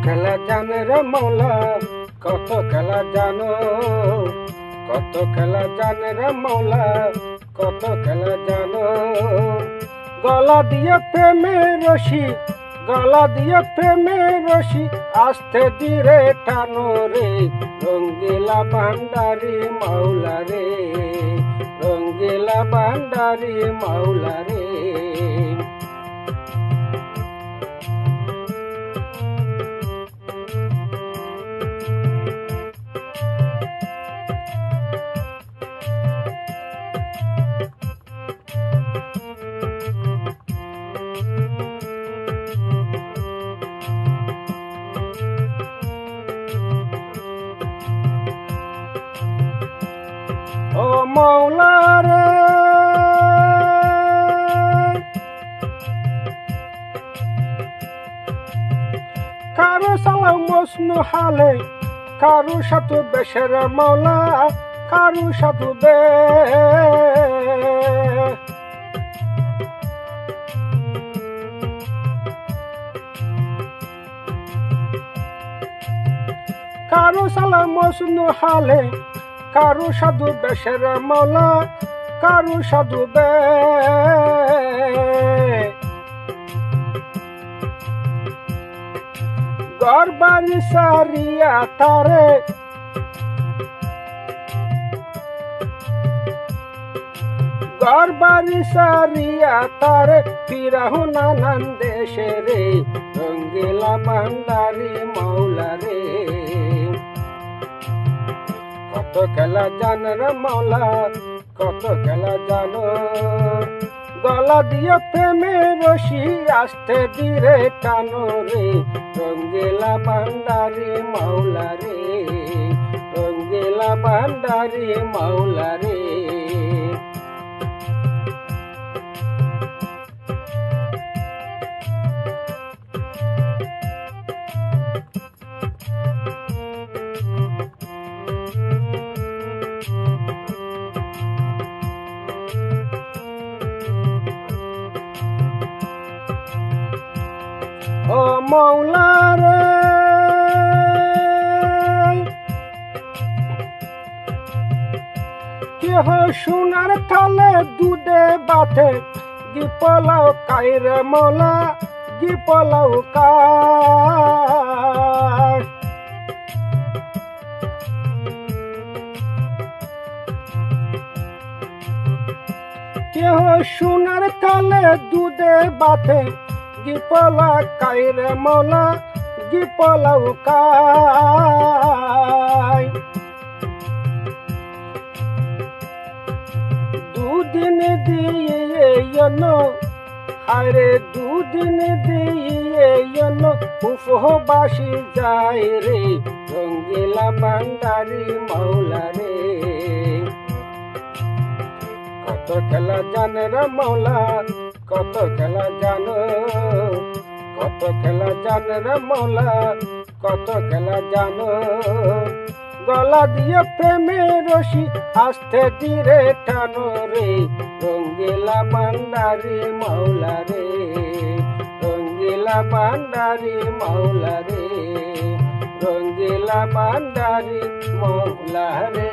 খেলা জানে রে মৌলা, কত খেলা জানো, কত খেলা জানে রে মৌলা, কত খেলা জানো। গলা দিয়ে প্রেমের রশি, গলা দিয়ে প্রেমের রশি, আস্তে ধীরে টানো রে, রঙ্গিলা ভান্ডারি মাওলা রে, রঙ্গিলা ভান্ডারি মাওলা রে। ও মৌলা রে, কারো সালাম মসনু হালে, কারো সাথে বেশের মৌলা, কারো সাথে বে। কারো সালাম মসনু হালে, কারু সাধু বেশের মৌলা, কারু সাধু বে। ঘর বাড়ি সারিয়া তারে, ঘর বাড়ি সারিয়া তারে, ফিরাহু নানান দেশে রে, রঙ্গিলা ভান্ডারি মাওলা রে। কত খেলা জানো রে মৌলা, কত খেলা জানো। গলা দিয়ে প্রেমের রশি, আস্তে ধীরে টানো রে, রঙ্গিলা ভান্ডারি মাওলা রে, রঙ্গিলা ভান্ডারি মাওলা রে। ও মৌলা রে, কেহ সোনার থালে দুধে বাতে, গি পোলাও কাই রে মৌলা, গি পোলাও কাই। কেহ সোনার থালে দুধে বাতে, গি পোলা কাই রে মৌলা, গি পোলাও কাই। দুদিন দিয়ে আরে দুদিন দিয়ে উপবাসী যায় রে, রঙ্গিলা ভান্ডারি মাওলা রে। কত খেলা জানে রে মৌলা, কত খেলা জানো, কত খেলা জানে রে মৌলা, কত খেলা জানো। গলা দিয়ে প্রেমের রশি, আস্তে ধীরে টানো রে, রঙ্গিলা ভান্ডারি মাওলা রে, রঙ্গিলা ভান্ডারি মাওলা রে, রঙ্গিলা ভান্ডারি মাওলা রে।